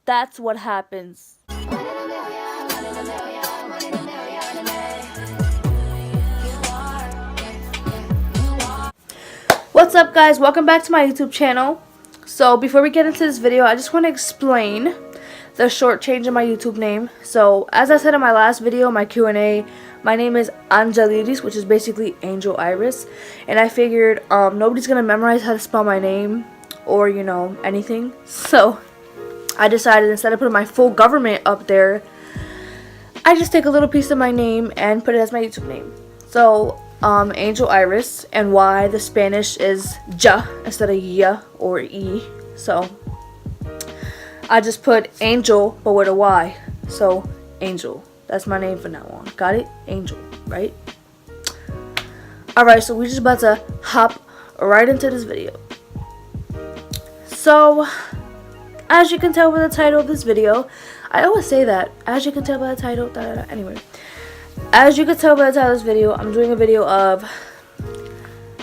That's what happens. What's up, guys? Welcome back to my YouTube channel. So before we get into this video, I just want to explain the short change in my YouTube name. So as I said in my last video, my Q&A, my name is Angelides, which is basically Angel Iris, and I figured nobody's gonna memorize how to spell my name or anything, so I decided instead of putting my full government up there, I just take a little piece of my name and put it as my YouTube name. So Angel Iris, and why the Spanish is ja instead of ya or e, so I just put Angel but with a Y, so Angel. That's my name from now on. Got it? Angel, right? Alright, so we're just about to hop right into this video. So, as you can tell by the title of this video, I always say that, as you can tell by the title, anyway. As you can tell by the title of this video, I'm doing a video of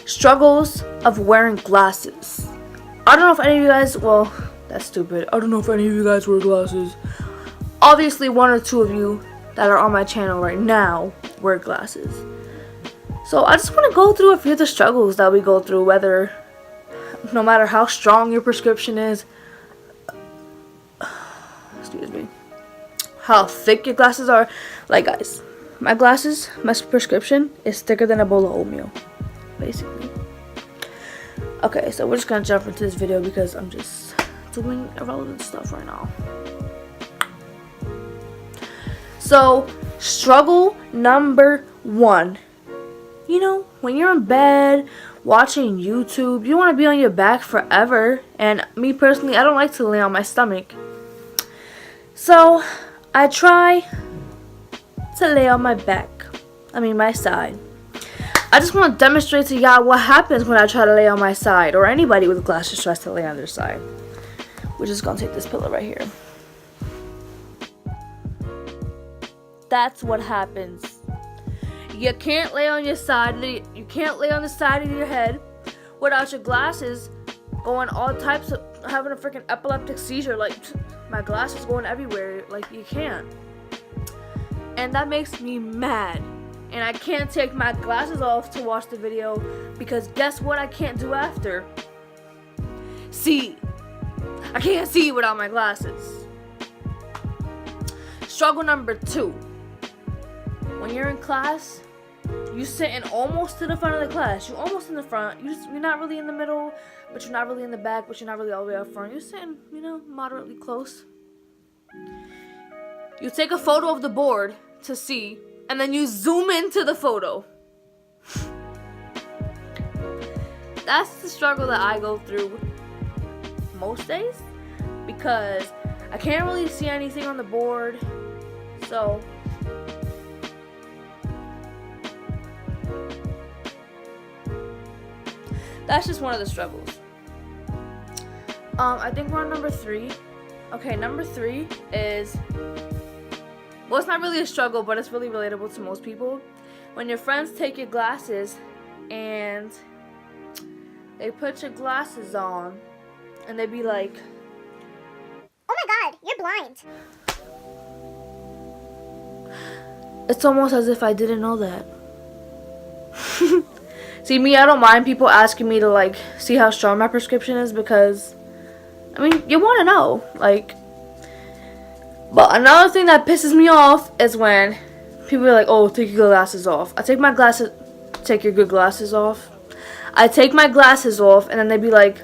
struggles of wearing glasses. I don't know if any of you guys, well, that's stupid. I don't know if any of you guys wear glasses. Obviously, one or two of you that are on my channel right now wear glasses. So I just want to go through a few of the struggles that we go through, whether, no matter how strong your prescription is, excuse me, how thick your glasses are. Like, guys, my glasses, my prescription is thicker than a bowl of oatmeal, basically. Okay, so we're just gonna jump into this video because I'm just doing irrelevant stuff right now. So, struggle number one. When you're in bed watching YouTube, you want to be on your back forever. And me personally, I don't like to lay on my stomach. So, I try to lay on my back. My side. I just want to demonstrate to y'all what happens when I try to lay on my side, or anybody with glasses tries to lay on their side. We're just going to take this pillow right here. That's what happens. You can't lay on your side. You can't lay on the side of your head without your glasses going all types of, having a freaking epileptic seizure. Like, my glasses going everywhere. Like, you can't. And that makes me mad. And I can't take my glasses off to watch the video because guess what I can't do after? See. I can't see without my glasses. Struggle number two. When you're in class, you sitting almost to the front of the class. You're almost in the front. You're not really in the middle, but you're not really in the back, but you're not really all the way up front. You're sitting, moderately close. You take a photo of the board to see, and then you zoom into the photo. That's the struggle that I go through most days because I can't really see anything on the board. So that's just one of the struggles. I think we're on number 3. Okay, number 3 is, well, it's not really a struggle, but it's really relatable to most people. When your friends take your glasses and they put your glasses on and they be like, "Oh my god, you're blind." It's almost as if I didn't know that. See, me, I don't mind people asking me to, like, see how strong my prescription is because, you want to know, like. But another thing that pisses me off is when people are like, "Oh, take your glasses off." Take your good glasses off. I take my glasses off, and then they'd be like,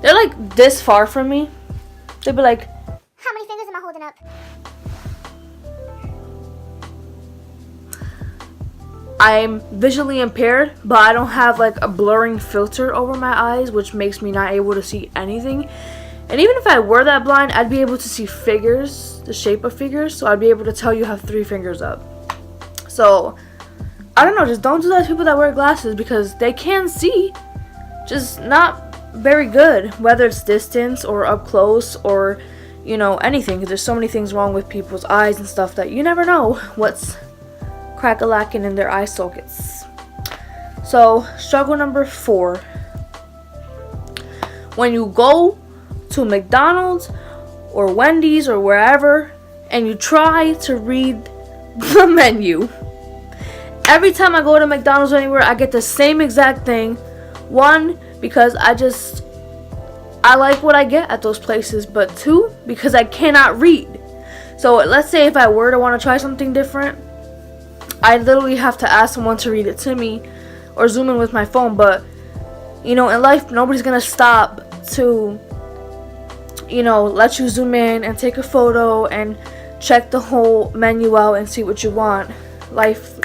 they're like this far from me. They'd be like, "How many fingers am I holding up?" I'm visually impaired, but I don't have like a blurring filter over my eyes, which makes me not able to see anything. And even if I were that blind, I'd be able to see figures, the shape of figures, so I'd be able to tell you have 3 fingers up. So, I don't know, just don't do that to people that wear glasses because they can see, just not very good, whether it's distance or up close or, anything, because there's so many things wrong with people's eyes and stuff that you never know what's crack-a-lacking in their eye sockets. So, struggle number 4. When you go to McDonald's or Wendy's or wherever, and you try to read the menu. Every time I go to McDonald's or anywhere, I get the same exact thing. One, because I like what I get at those places, but two, because I cannot read. So let's say if I were to want to try something different, I literally have to ask someone to read it to me or zoom in with my phone. But in life, nobody's gonna stop to let you zoom in and take a photo and check the whole menu out and see what you want. Life,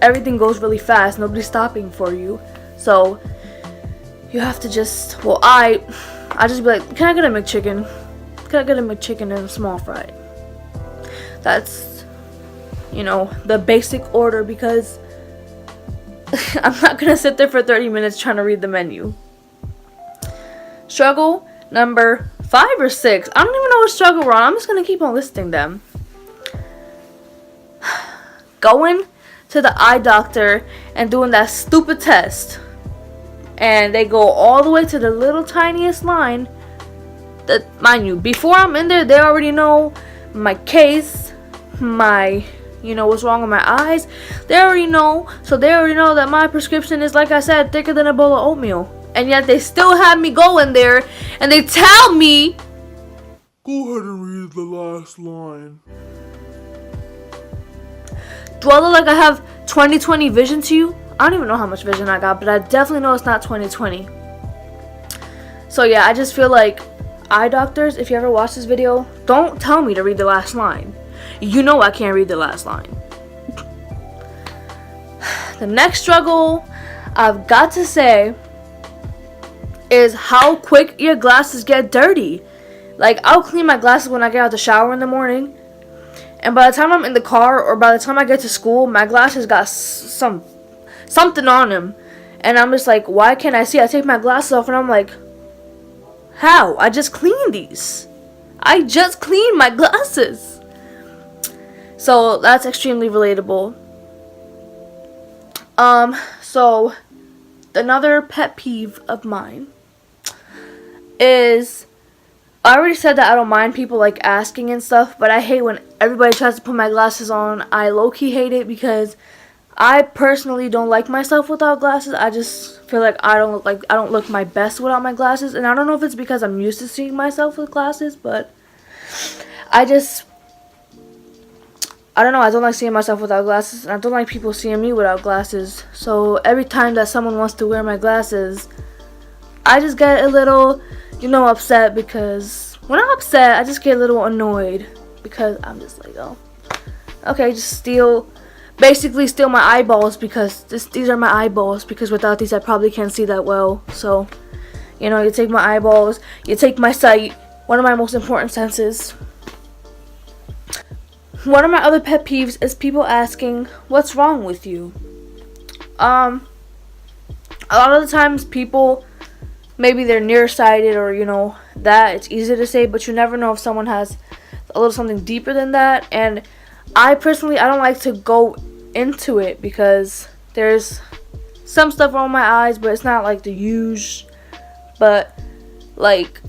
everything goes really fast. Nobody's stopping for you. So you have to just, I just be like, can I get a McChicken? Can I get a McChicken and a small fry? That's, the basic order, because I'm not going to sit there for 30 minutes trying to read the menu. Struggle number 5 or 6. I don't even know what struggle we're on. I'm just going to keep on listing them. Going to the eye doctor and doing that stupid test. And they go all the way to the little tiniest line. That, mind you, before I'm in there, they already know my case, what's wrong with my eyes. They already know. So they already know that my prescription is, like I said, thicker than a bowl of oatmeal. And yet they still have me go in there and they tell me, go ahead and read the last line. do I look like I have 20/20 vision to you? I don't even know how much vision I got, but I definitely know it's not 20/20. So yeah, I just feel like eye doctors, if you ever watch this video, don't tell me to read the last line. You know I can't read the last line. The next struggle I've got to say is how quick your glasses get dirty. Like, I'll clean my glasses when I get out of the shower in the morning, and by the time I'm in the car or by the time I get to school, my glasses got something on them, and I'm just like, why can't I see? I take my glasses off and I'm like, how? I just cleaned these. I just cleaned my glasses. So that's extremely relatable. So another pet peeve of mine is, I already said that I don't mind people like asking and stuff, but I hate when everybody tries to put my glasses on. I low-key hate it because I personally don't like myself without glasses. I just feel like I don't look my best without my glasses, and I don't know if it's because I'm used to seeing myself with glasses, but I don't know, I don't like seeing myself without glasses, and I don't like people seeing me without glasses. So every time that someone wants to wear my glasses, I just get a little, upset, because when I'm upset, I just get a little annoyed, because I'm just like, oh, okay, just basically steal my eyeballs, because these are my eyeballs, because without these I probably can't see that well. So, you take my eyeballs, you take my sight, one of my most important senses. One of my other pet peeves is people asking, what's wrong with you? A lot of the times people, maybe they're nearsighted or, that it's easy to say, but you never know if someone has a little something deeper than that. And I personally, I don't like to go into it because there's some stuff wrong with my eyes, but it's not like the huge, but like,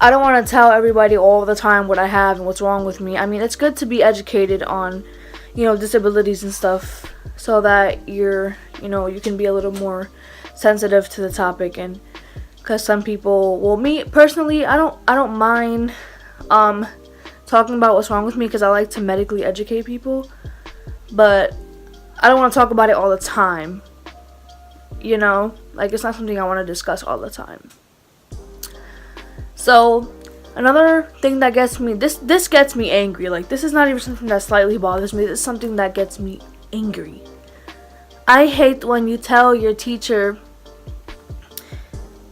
I don't want to tell everybody all the time what I have and what's wrong with me. I mean, it's good to be educated on, disabilities and stuff, so that you can be a little more sensitive to the topic. And because some people, well, me personally, I don't mind talking about what's wrong with me, because I like to medically educate people, but I don't want to talk about it all the time. Like, it's not something I want to discuss all the time. So another thing that gets me, this gets me angry. Like, this is not even something that slightly bothers me. This is something that gets me angry. I hate when you tell your teacher,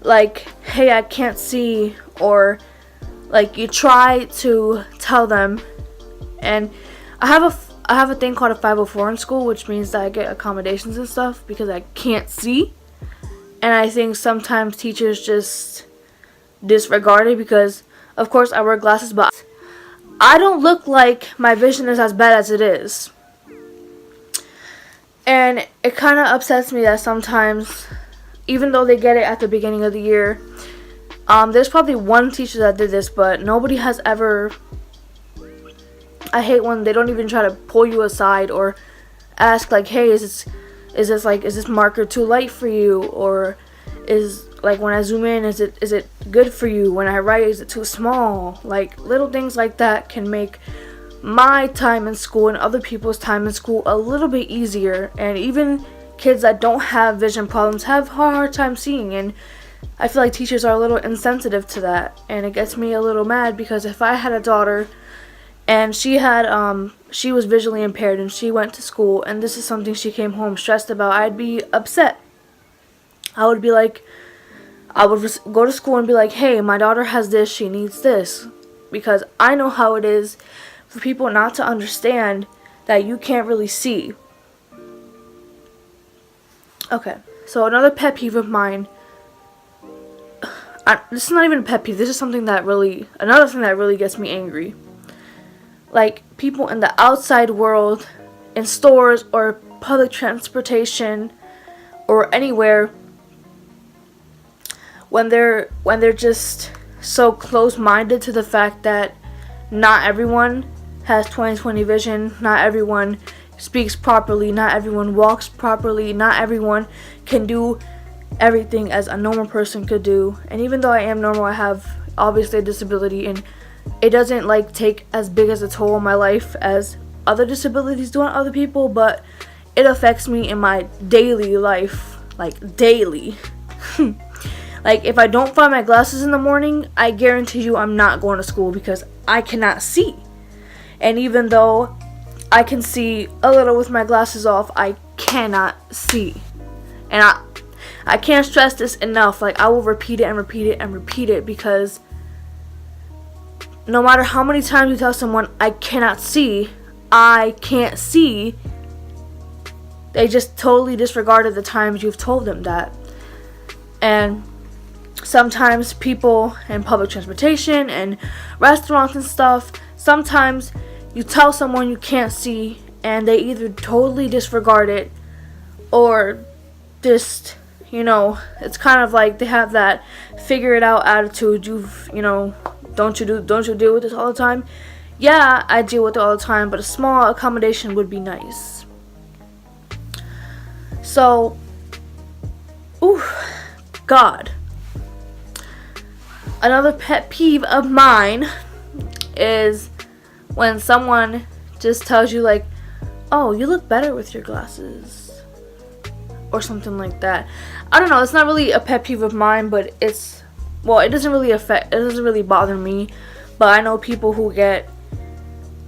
like, hey, I can't see, or like you try to tell them, and I have a thing called a 504 in school, which means that I get accommodations and stuff because I can't see. And I think sometimes teachers just disregard it, because of course I wear glasses, but I don't look like my vision is as bad as it is. And it kind of upsets me that sometimes, even though they get it at the beginning of the year, There's probably one teacher that did this, but nobody has ever. I hate when they don't even try to pull you aside or ask like, hey, is this marker too light for you, or is like when I zoom in, is it good for you? When I write, is it too small? Like little things like that can make my time in school and other people's time in school a little bit easier. And even kids that don't have vision problems have a hard time seeing, and I feel like teachers are a little insensitive to that, and it gets me a little mad, because if I had a daughter and she was visually impaired and she went to school and this is something she came home stressed about, I'd be upset. I would go to school and be like, hey, my daughter has this, she needs this, because I know how it is for people not to understand that you can't really see. Okay, so another pet peeve of mine, this is not even a pet peeve, this is something that another thing that really gets me angry. Like, people in the outside world, in stores or public transportation or anywhere, when they're just so close-minded to the fact that not everyone has 20/20 vision, not everyone speaks properly, not everyone walks properly, not everyone can do everything as a normal person could do. And even though I am normal, I have obviously a disability, and it doesn't like take as big as a toll on my life as other disabilities do on other people, but it affects me in my daily life, like daily. Like, if I don't find my glasses in the morning, I guarantee you I'm not going to school, because I cannot see. And even though I can see a little with my glasses off, I cannot see. And I can't stress this enough. Like, I will repeat it and repeat it and repeat it, because no matter how many times you tell someone I cannot see, I can't see, they just totally disregarded the times you've told them that. And sometimes people in public transportation and restaurants and stuff, sometimes you tell someone you can't see and they either totally disregard it, or just, it's kind of like they have that figure it out attitude. Don't you deal with this all the time? Yeah, I deal with it all the time, but a small accommodation would be nice. So, God. Another pet peeve of mine is when someone just tells you like, oh, you look better with your glasses, or something like that. I don't know, it's not really a pet peeve of mine, but it doesn't really bother me, but I know people who get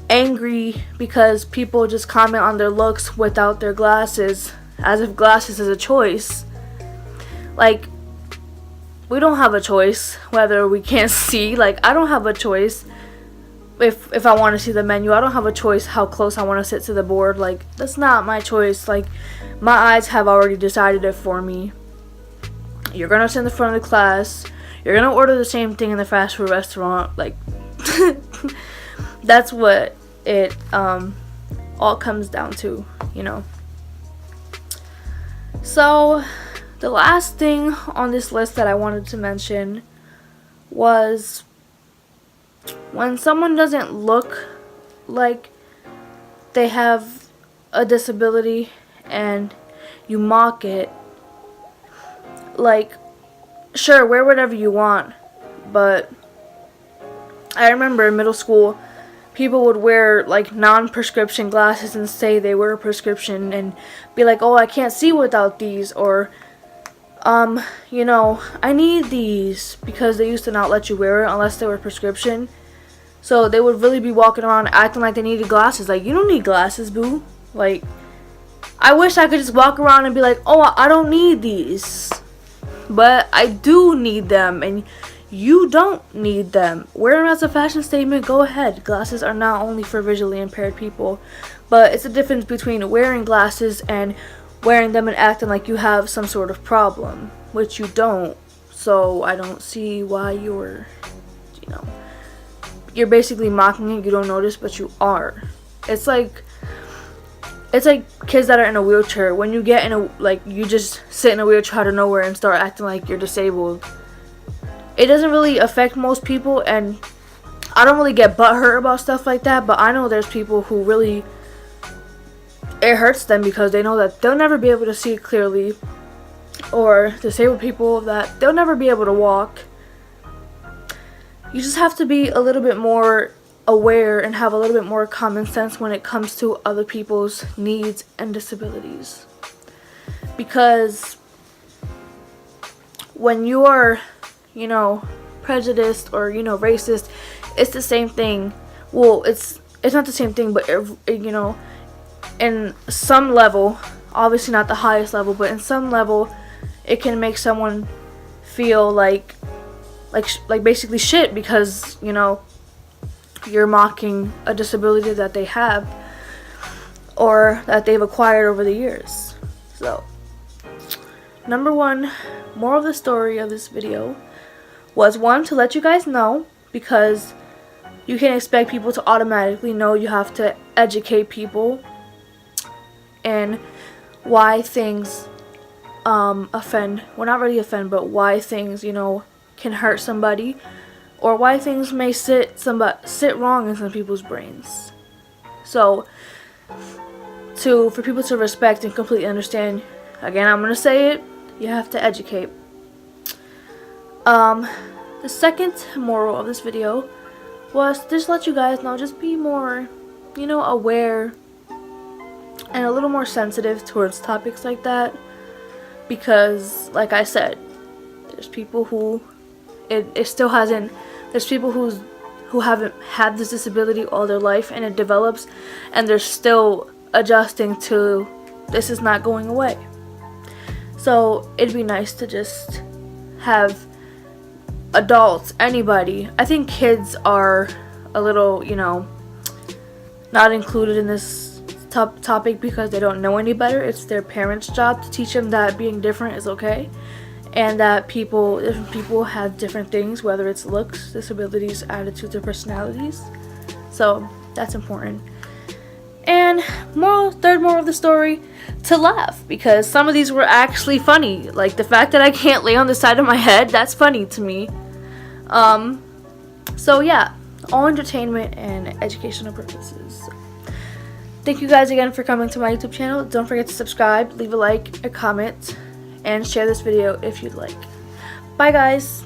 angry because people just comment on their looks without their glasses, as if glasses is a choice. Like, we don't have a choice whether we can't see. Like, I don't have a choice if I want to see the menu. I don't have a choice how close I want to sit to the board. Like, that's not my choice. Like, my eyes have already decided it for me. You're gonna sit in the front of the class, you're gonna order the same thing in the fast food restaurant. Like, that's what it all comes down to, So the last thing on this list that I wanted to mention was when someone doesn't look like they have a disability and you mock it. Like, sure, wear whatever you want, but I remember in middle school, people would wear like non-prescription glasses and say they were a prescription and be like, oh, I can't see without these, or I need these, because they used to not let you wear it unless they were prescription. So they would really be walking around acting like they needed glasses. Like, you don't need glasses, boo. Like, I wish I could just walk around and be like, oh, I don't need these, but I do need them, and you don't need them. Wear them as a fashion statement, go ahead. Glasses are not only for visually impaired people, but it's a difference between wearing glasses and wearing them and acting like you have some sort of problem, which you don't. So I don't see why you're basically mocking it. You don't notice, but you are. It's like kids that are in a wheelchair. When you get in you just sit in a wheelchair out of nowhere and start acting like you're disabled. it doesn't really affect most people, and I don't really get butthurt about stuff like that, but I know there's people who really, it hurts them because they know that they'll never be able to see clearly, or disabled people that they'll never be able to walk. You just have to be a little bit more aware and have a little bit more common sense when it comes to other people's needs and disabilities. Because when you are, you know, prejudiced or, you know, racist, it's the same thing. Well, it's not the same thing, but you know, in some level, obviously not the highest level, but in some level, it can make someone feel like basically shit because, you know, you're mocking a disability that they have or that they've acquired over the years. So, number one, moral of the story of this video was, one, to let you guys know, because you can't expect people to automatically know. You have to educate people and why things offend, well, not really offend, but why things, you know, can hurt somebody, or why things may sit wrong in some people's brains. So, for people to respect and completely understand, again, I'm gonna say it, you have to educate. The second moral of this video was just let you guys know, just be more, you know, aware and a little more sensitive towards topics like that, because, like I said, there's people who it still hasn't, there's people who haven't had this disability all their life, and it develops and they're still adjusting to this is not going away. So it'd be nice to just have adults, anybody, I think kids are a little, you know, not included in this topic because they don't know any better. It's their parents' job to teach them that being different is okay, and that different people have different things, whether it's looks, disabilities, attitudes, or personalities. So that's important. And third moral of the story, to laugh, because some of these were actually funny. Like the fact that I can't lay on the side of my head, that's funny to me. So yeah, all entertainment and educational purposes. Thank you guys again for coming to my YouTube channel. Don't forget to subscribe, leave a like, a comment, and share this video if you'd like. Bye guys!